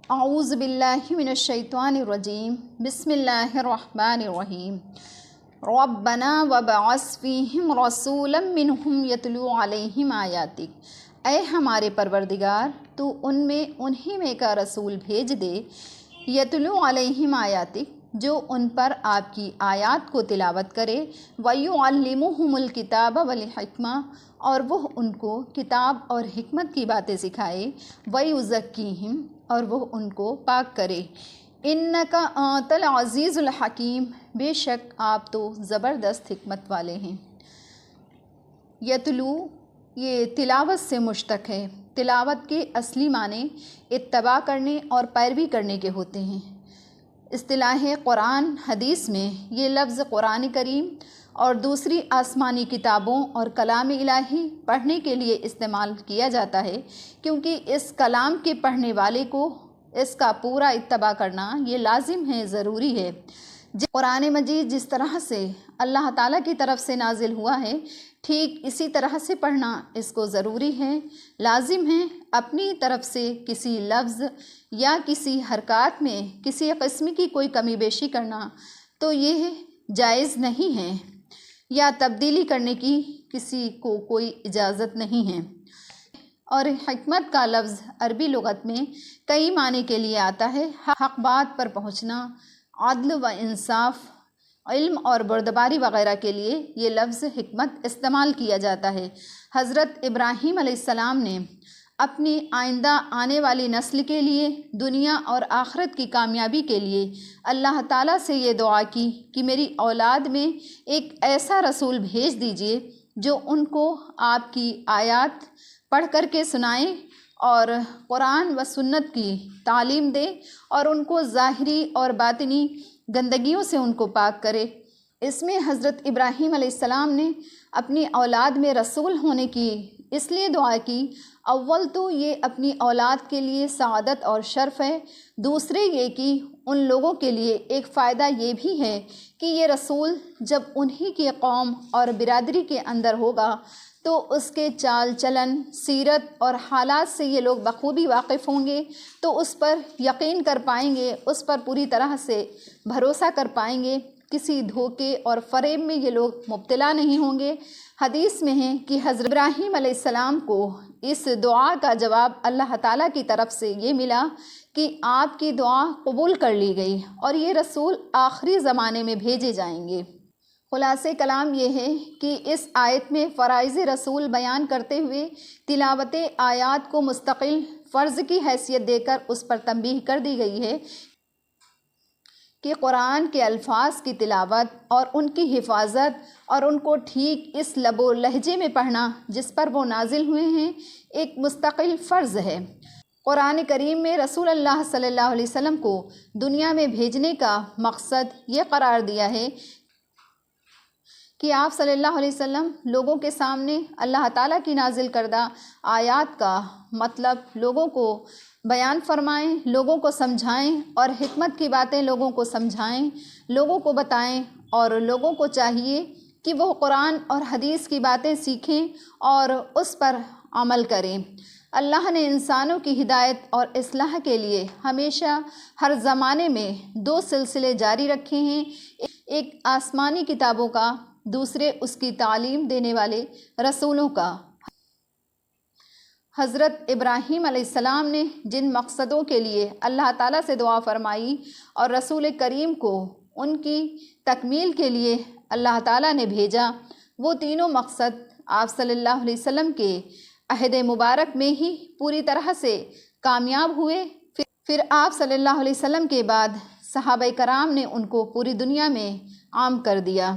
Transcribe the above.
اعوذ باللہ من الشیطان الرجیم بسم اللہ الرحمن الرحیم ربنا وابعث فیہم رسولا منہم یتلو علیہم آیاتک، اے ہمارے پروردگار تو ان میں انہی میں کا رسول بھیج دے، یتلو علیہم آیاتک جو ان پر آپ کی آیات کو تلاوت کرے، ویعلمہم الکتاب والحکمہ اور وہ ان کو کتاب اور حکمت کی باتیں سکھائے، ویزکیہم اور وہ ان کو پاک کرے، انک انت العزیز الحکیم بے شک آپ تو زبردست حکمت والے ہیں۔ یتلو یہ تلاوت سے مشتق ہے۔ تلاوت کے اصلی معنی اتباع کرنے اور پیروی کرنے کے ہوتے ہیں۔ اصطلاح قرآن حدیث میں یہ لفظ قرآن کریم اور دوسری آسمانی کتابوں اور کلام الہی پڑھنے کے لیے استعمال کیا جاتا ہے، کیونکہ اس کلام کے پڑھنے والے کو اس کا پورا اتباع کرنا یہ لازم ہے، ضروری ہے۔ قرآن مجید جس طرح سے اللہ تعالیٰ کی طرف سے نازل ہوا ہے، ٹھیک اسی طرح سے پڑھنا اس کو ضروری ہے، لازم ہے۔ اپنی طرف سے کسی لفظ یا کسی حرکات میں کسی قسم کی کوئی کمی بیشی کرنا تو یہ جائز نہیں ہے، یا تبدیلی کرنے کی کسی کو کوئی اجازت نہیں ہے۔ اور حکمت کا لفظ عربی لغت میں کئی معنی کے لیے آتا ہے۔ حق بات پر پہنچنا، عدل و انصاف، علم اور بردباری وغیرہ کے لیے یہ لفظ حکمت استعمال کیا جاتا ہے۔ حضرت ابراہیم علیہ السلام نے اپنی آئندہ آنے والی نسل کے لیے، دنیا اور آخرت کی کامیابی کے لیے اللہ تعالیٰ سے یہ دعا کی کہ میری اولاد میں ایک ایسا رسول بھیج دیجئے جو ان کو آپ کی آیات پڑھ کر کے سنائیں اور قرآن و سنت کی تعلیم دے اور ان کو ظاہری اور باطنی گندگیوں سے ان کو پاک کرے۔ اس میں حضرت ابراہیم علیہ السلام نے اپنی اولاد میں رسول ہونے کی اس لیے دعا کی، اول تو یہ اپنی اولاد کے لیے سعادت اور شرف ہے، دوسرے یہ کہ ان لوگوں کے لیے ایک فائدہ یہ بھی ہے کہ یہ رسول جب انہی کی قوم اور برادری کے اندر ہوگا تو اس کے چال چلن، سیرت اور حالات سے یہ لوگ بخوبی واقف ہوں گے، تو اس پر یقین کر پائیں گے، اس پر پوری طرح سے بھروسہ کر پائیں گے، کسی دھوکے اور فریب میں یہ لوگ مبتلا نہیں ہوں گے۔ حدیث میں ہے کہ حضرت ابراہیم علیہ السلام کو اس دعا کا جواب اللہ تعالیٰ کی طرف سے یہ ملا کہ آپ کی دعا قبول کر لی گئی اور یہ رسول آخری زمانے میں بھیجے جائیں گے۔ خلاصہ کلام یہ ہے کہ اس آیت میں فرائض رسول بیان کرتے ہوئے تلاوت آیات کو مستقل فرض کی حیثیت دے کر اس پر تنبیہ کر دی گئی ہے کہ قرآن کے الفاظ کی تلاوت اور ان کی حفاظت اور ان کو ٹھیک اس لب و لہجے میں پڑھنا جس پر وہ نازل ہوئے ہیں ایک مستقل فرض ہے۔ قرآن کریم میں رسول اللہ صلی اللہ علیہ وسلم کو دنیا میں بھیجنے کا مقصد یہ قرار دیا ہے کہ آپ صلی اللہ علیہ وسلم لوگوں کے سامنے اللہ تعالیٰ کی نازل کردہ آیات کا مطلب لوگوں کو بیان فرمائیں، لوگوں کو سمجھائیں اور حکمت کی باتیں لوگوں کو سمجھائیں، لوگوں کو بتائیں، اور لوگوں کو چاہیے کہ وہ قرآن اور حدیث کی باتیں سیکھیں اور اس پر عمل کریں۔ اللہ نے انسانوں کی ہدایت اور اصلاح کے لیے ہمیشہ ہر زمانے میں دو سلسلے جاری رکھے ہیں، ایک آسمانی کتابوں کا، دوسرے اس کی تعلیم دینے والے رسولوں کا۔ حضرت ابراہیم علیہ السلام نے جن مقصدوں کے لیے اللہ تعالیٰ سے دعا فرمائی اور رسول کریم کو ان کی تکمیل کے لیے اللہ تعالیٰ نے بھیجا، وہ تینوں مقصد آپ صلی اللہ علیہ وسلم کے عہد مبارک میں ہی پوری طرح سے کامیاب ہوئے۔ پھر آپ صلی اللہ علیہ وسلم کے بعد صحابہ کرام نے ان کو پوری دنیا میں عام کر دیا۔